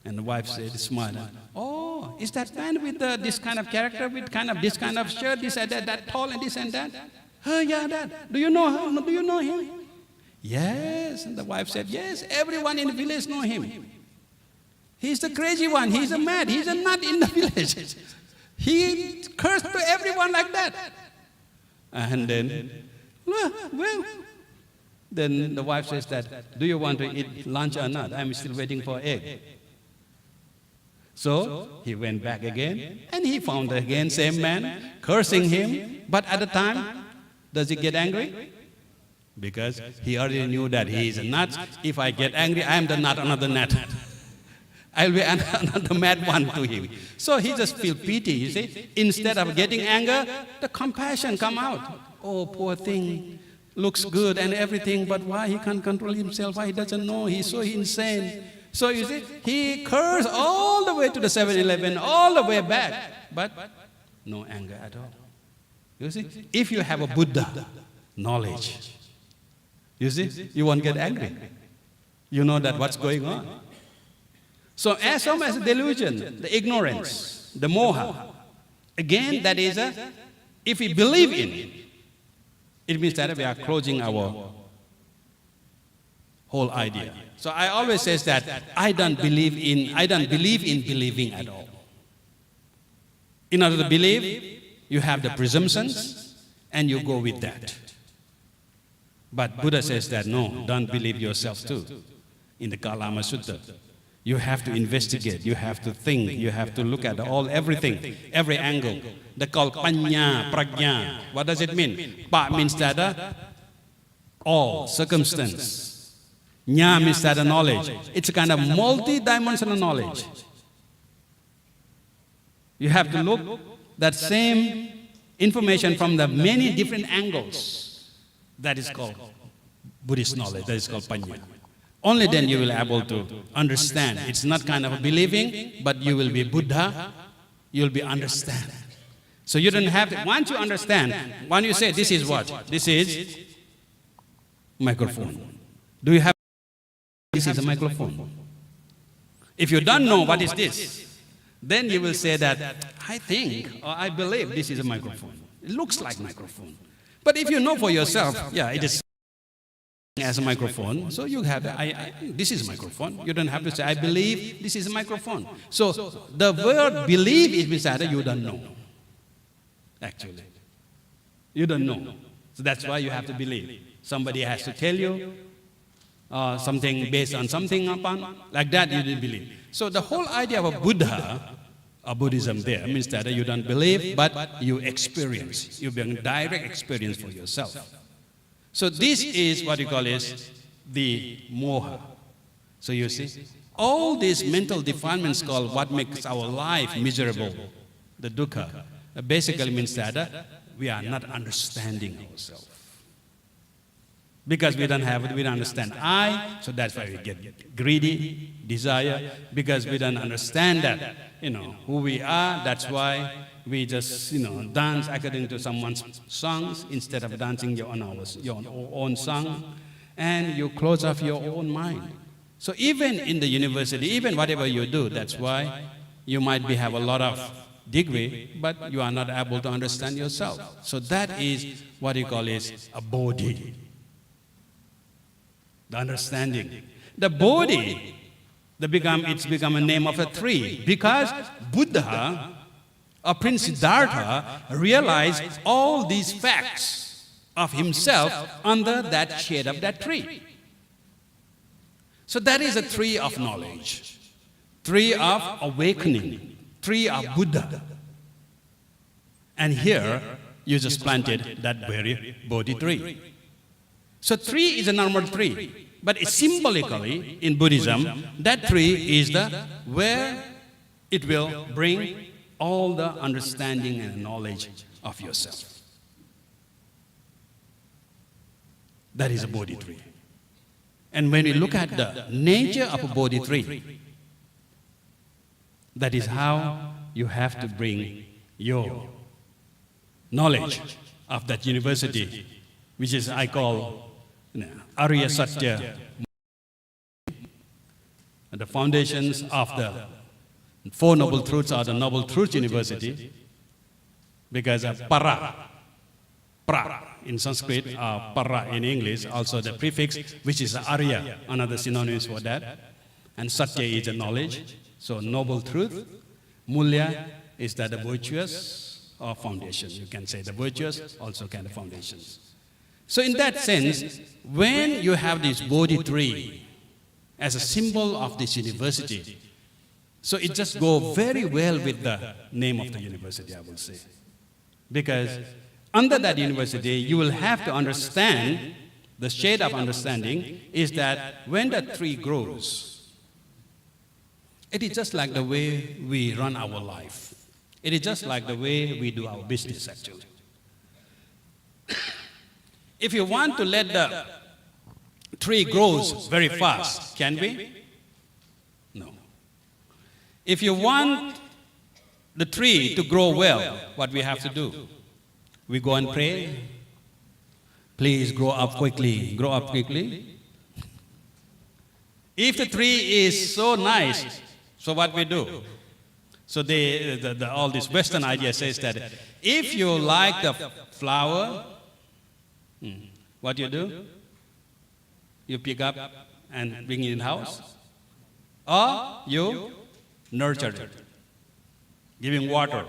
S3: And the wife said, smiling, "Oh, is that man with this kind of character, with this kind of shirt, this and that tall and this and that? Oh, yeah, that. Do you know him? Do you know him?" "Yes." And the wife said, "Yes, everyone in the village know him. He's the crazy one. He's a mad. He's a nut in the village. He cursed to everyone like that." And then, then the wife says that, "Do you want to eat lunch or not? I'm still waiting for egg." So he went back again, and he found again same man cursing him. But at the time, does he get angry? Because he already knew that he is a nut. If I get angry, I am the nut, another nut. I'll be another mad one to him. So he just feel pity, you see. Instead of getting anger, the compassion come out. Oh, poor thing, looks good and everything, but why he can't control himself? Why he doesn't know? He's so insane. So you see, he cursed all the way to the 7-Eleven, all the way back, but no anger at all. You see, if you have a Buddha knowledge, You see, you won't get angry. You know that what's going on. So as long as delusion, the ignorance, the moha, again, that is if we believe in it, it means that we are closing our whole idea. So I always say that I don't believe in believing at all. In order to believe, you have the presumptions and you go with that. But Buddha says that no, don't believe yourself too. In the Kalama Sutta, you have to investigate, you have to think, you have to look at everything, every angle. They call panya, prajna. What does it mean? Pa means that all, circumstance. Nya means that knowledge. It's a kind of multi-dimensional knowledge. You have to look that same information from the many different angles. That is called Buddhist knowledge, that is called panya. Only then you will be able to understand. It's not kind of believing, but you will be Buddha, you will be understand. So you don't have to, once you understand, when you say this is what? This is microphone. Do you have, this is a microphone. If you don't know what is this, then you will say that, I think, or I believe this is a microphone. It looks like microphone. But if you know for yourself, yeah, it is as a microphone, so you have, this is a microphone. You don't have to say, I believe this is a microphone. So the word believe is beside you don't know, actually. You don't know. So that's why you have to believe. Somebody has to tell you something based on something upon, like that you didn't believe. So the whole idea of a Buddha, or Buddhism there, means that you don't believe, but you experience. You bring direct experience for yourself. So this is what you call is the moha. So you see, all these mental defilements called what makes our life miserable, the dukkha, basically means that we are not understanding ourselves. Because we don't understand I, so that's why we get greedy, desire, because we don't understand that, who we are, that's why we just, dance according to someone's songs instead of dancing your own song, and you close off your own mind. So even in the university, even whatever you do, that's why you might have a lot of degree, but you are not able to understand yourself. So that is what you call is a bodhi. The understanding. The bodhi, it's become a name of a tree because Buddha, or Prince Siddhartha, realized all these facts of himself under that shade of that tree. So that is a tree of knowledge, tree of awakening, tree of Buddha. And here you just planted that very bodhi tree. So tree is a normal tree, but symbolically in Buddhism, that tree is where it will bring all the understanding and knowledge of yourself. That is a bodhi tree. And when we look at the nature of a bodhi tree, that is how you have to bring your knowledge of that university, which is I call Arya Satya, the foundations of the Four Noble Truths are the Noble Truth University, because para in Sanskrit, para in English, also the prefix, which is Arya, another synonym for that, and Satya is the knowledge, so Noble Truth. Mulya is that the virtuous or foundation, you can say the virtuous, also kind of foundations. So in that sense, when you have this bodhi tree as a symbol of this university, so it just goes very well with the name of the university, I would say. Because under that university, you will have to understand, the shade of understanding is that when the tree grows, it is just like the way we run our life. It is just like the way we do our business, actually. If you want to let the tree grows very fast, can we? No. If you want the tree to grow well, what we have to do? We go and pray, Please grow up quickly. Grow up quickly. If the tree is so nice, so what we do? So all this Western idea says that if you like the flower, what you do? You pick up and bring it in the house, or you nurture it, giving water,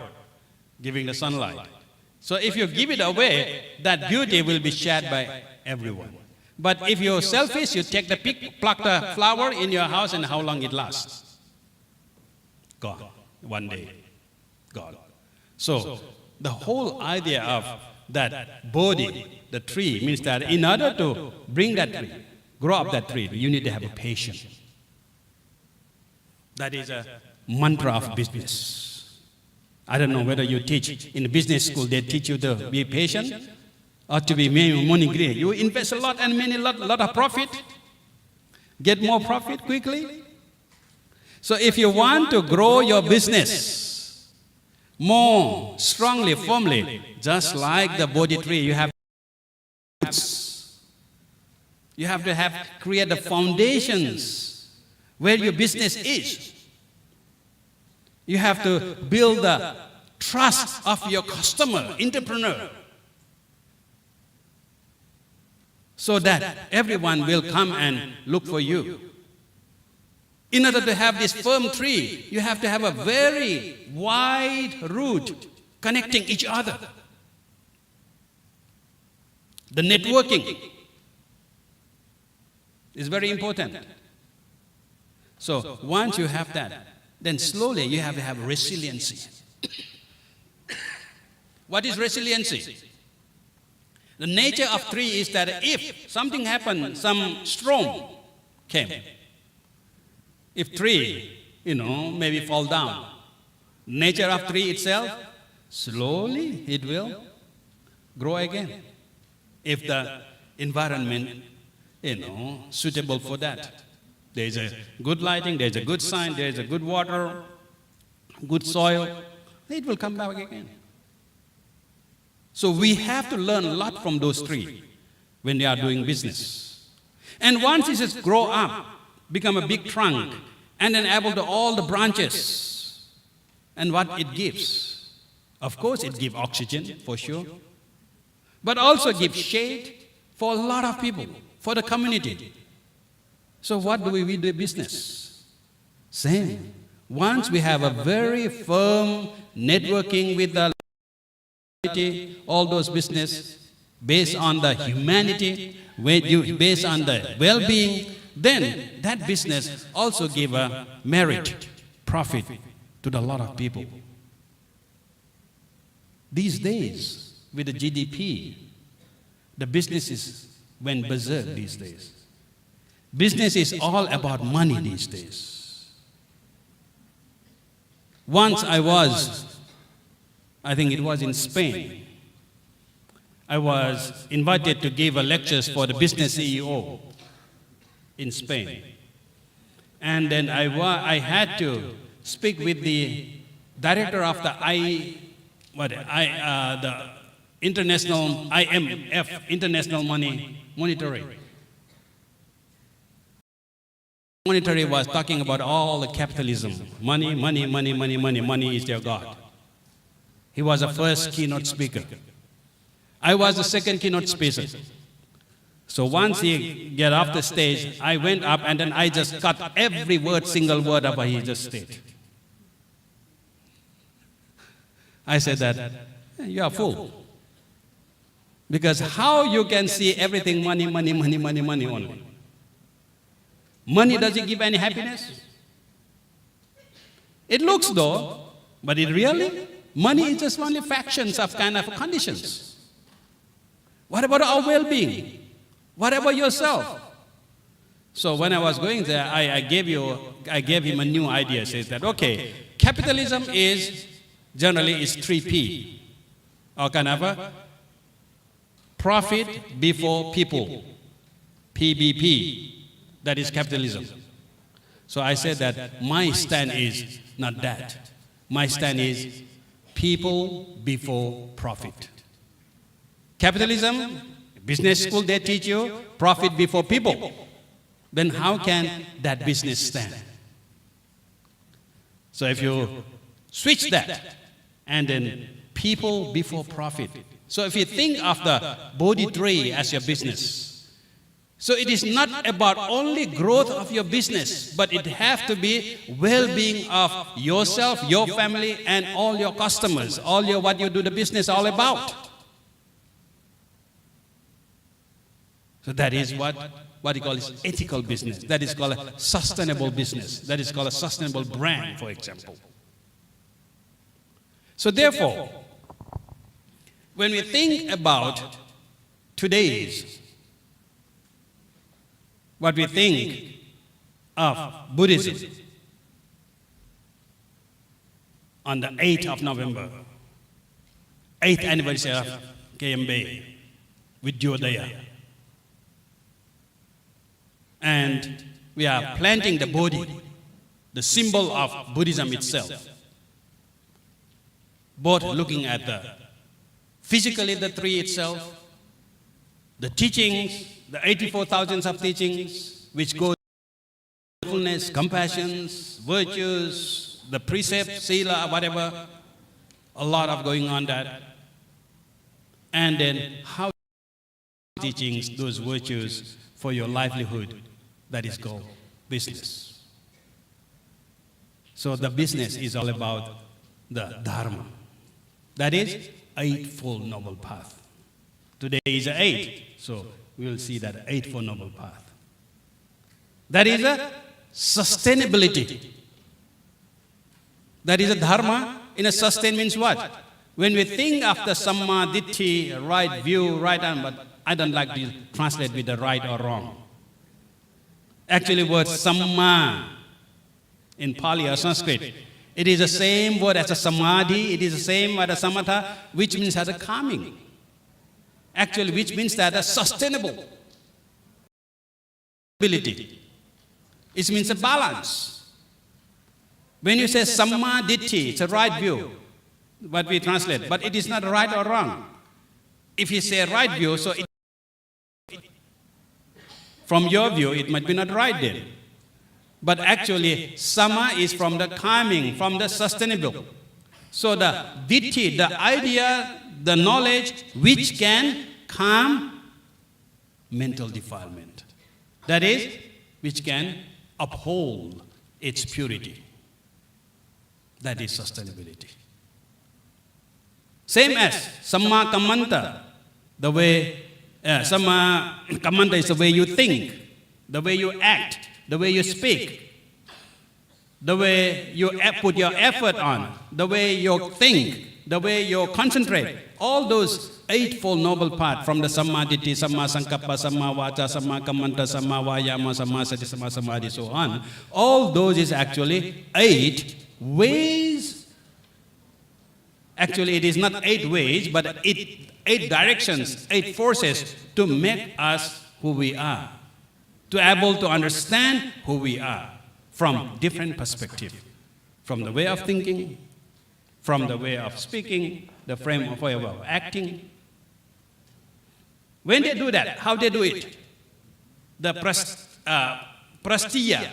S3: giving the sunlight. So if you give it away, that beauty will be shared by everyone. But if you're selfish, you take pluck the flower in your house, and how long it lasts? Gone. One day. Gone. So the whole idea of that Bodhi, the tree, means that in order to bring that tree, grow up that tree, you need to have a patience. That is a mantra of business. I don't know whether you teach in the business school, they teach you to be patient or to be money greedy. You invest a lot and lot of profit, get more profit quickly. So if you want to grow your business more strongly, firmly, just like the Bodhi tree, you have to create the foundations where your business is. You have to build the trust of your customer, entrepreneur, so that everyone will come and look for you. In order to have this firm tree, you have to have a very wide root connecting each other. The networking is very important. So once you have that, then slowly you have to have resiliency. What is resiliency? The nature of tree is that if something happened, some storm came, if tree, maybe fall down, nature of tree itself, slowly it will grow again. If the environment, suitable for that. There is a good lighting, there is a good sun, there is a good water, good soil, it will come back again. So we have to learn a lot from those trees when they are doing business. And once it just grow up, become a big trunk, and then able to all the branches, and what it gives. Of course, it gives oxygen, for sure, but also gives shade for a lot of people, for the community. So what do we do business? Same. Once we have a very firm networking with the community, all those business based on the humanity, based on the well-being, then that business also give a merit, profit to a lot of people. These days, with the GDP, the businesses went berserk these days. Business is all about money these days. Once I think it was in Spain, I was invited to give a lectures for the business CEO in Spain. And then I had to speak with the director of the International IMF, International Monetary. Monetary was talking about all the capitalism. Money, money, money, money, money, money is their God. He was the first keynote speaker. I was the second keynote speaker. So once he get off the stage, I went up and then I just cut every word, single word of what he just stated. I said that, you are a fool. Because how you can see everything money, money, money, money, money only? Money doesn't give any happiness. It looks though, but it really, money is just only fractions of kind of conditions. What about our well-being? What about yourself? So when I was going there, I gave him a new idea. Says that, okay, capitalism is generally is 3P, or kind of a profit before people, PBP. That is capitalism. So I said that my stand is not that. My stand is people before profit. Capitalism Business school, they teach you profit before people. Then how can that business stand? So if you switch that, and then people before profit. So if you think of the Bodhi tree as your business, so it is not about only growth of your business, but it have to be well-being of yourself, your family, and all your customers, all your what you do the business all about. So that is what you call is ethical business. That is called a sustainable business. That is called a sustainable brand, for example. So therefore, when we think about today's, what we think of Buddhism on the 8th of November, 8th anniversary of KMB with Jodaya. And we are planting the Bodhi, the symbol of Buddhism itself. Both looking at the physically the tree itself, the teachings, the 84,000 of teachings, which go to mindfulness, compassion, virtues, the precepts, sila, whatever, a lot of going on that. And then how teachings, those virtues for your livelihood, that is called business. So the business is all about the Dharma. That is Eightfold Noble Path. Today is the 8th, so we will see that Eightfold Noble Path. That is a sustainability. That is a Dharma. In a sustain means what? When we think of the Samma Ditthi, right view, right arm, but I don't like to translate with the right or wrong. Actually, word Samma in Pali or Sanskrit, it is the same word as a Samadhi, it is the same word as Samatha, which means as a calming. Actually, which means that a sustainable ability. It means a balance. When you say Samma Ditthi, it's a right view, what we translate, but it is not right or wrong. If you say right view, so from your view, it might be not right then. But actually, Sama is from the calming, from the sustainable. So the Ditthi, the idea, the knowledge which can calm mental defilement. That is, which can uphold its purity. That is sustainability. Same as Samma Kammanta, the way, Samma Kammanta is the way you think, the way you act, the way you speak, the way you put your effort on, the way you think, the way you concentrate. All those Eightfold Noble Path from the Samma Ditthi, Samma Sankappa, Samma Vacha, Samma Kammanta, Samma Vayama, Samma Sati, Samma Samadhi, so on. All those is actually 8 ways. Actually, it is not 8 ways, but 8 directions, 8 forces to make us who we are, to be able to understand who we are from different perspectives, from the way of thinking, from the way of speaking, the frame of way of acting. When they do that, how they do it? The prastiya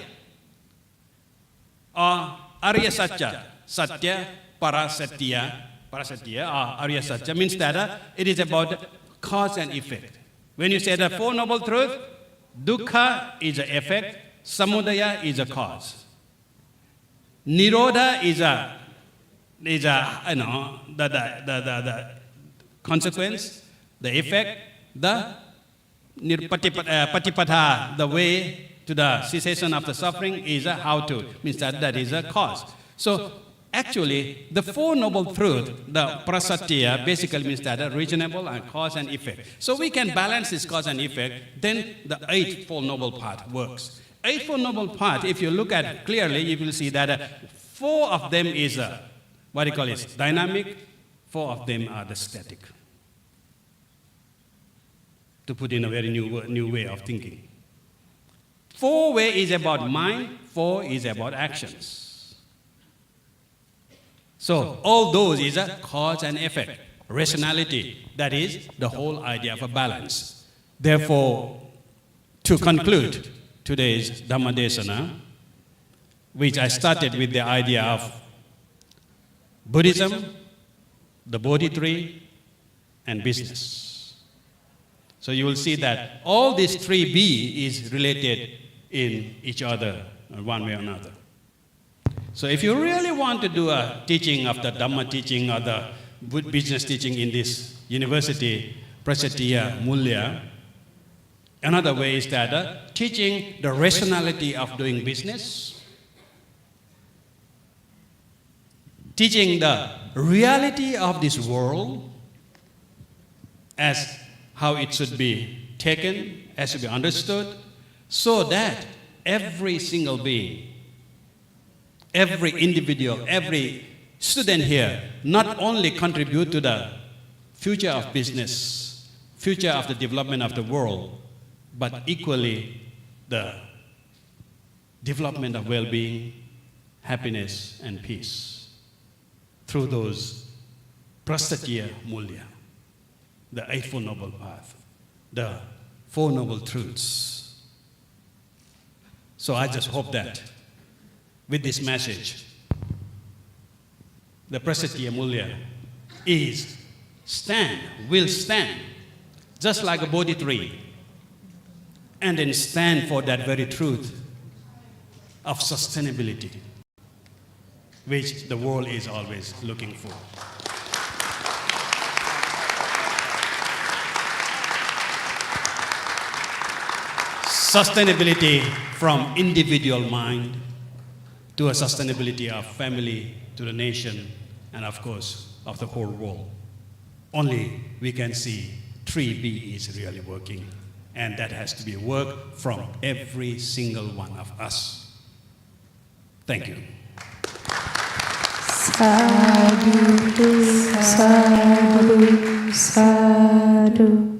S3: or Arya Satya, Satya, Parasatya, Parasatya or Arya Satya means that it is about cause and effect. When you say the Four Noble Truths, Dukkha is an effect, Samudaya is a cause. Nirodha is a the consequence, the effect, the patipada, the way to the cessation of the suffering is a how to, means that is a cause. So actually, the Four Noble Truths, the prasatya, basically means that a reasonable and cause and effect. So we can balance this cause and effect, then the Eightfold Noble Path works. Eightfold Noble Path, if you look at it clearly, you will see that 4 of them is dynamic, 4 of them are the static. To put in a very new way of thinking. 4 way is about mind, 4 is about actions. So all those is a cause and effect, rationality, that is the whole idea of a balance. Therefore, to conclude today's Dhammadesana, which I started with the idea of Buddhism, the Bodhi tree, and business. So you will see that all these three B is related in each other, one way or another. So if you really want to do a teaching of the Dhamma teaching or the business teaching in this university, Prasatya Mulya, another way is that teaching the rationality of doing business, teaching the reality of this world as how it should be taken, as to be understood, so that every single being, every individual, every student here not only contribute to the future of business, future of the development of the world, but equally the development of well-being, happiness, and peace through those Prasatya Mulya, the Eightfold Noble Path, the Four Noble Truths. So I just hope that with this message, the Prasatya Mulya will stand just like a Bodhi tree, and then stand for that very truth of sustainability, which the world is always looking for. Sustainability from individual mind to a sustainability of family, to the nation, and of course, of the whole world. Only we can see 3B is really working, and that has to be work from every single one of us. Thank you.
S2: Sadhu, sadhu, sadhu.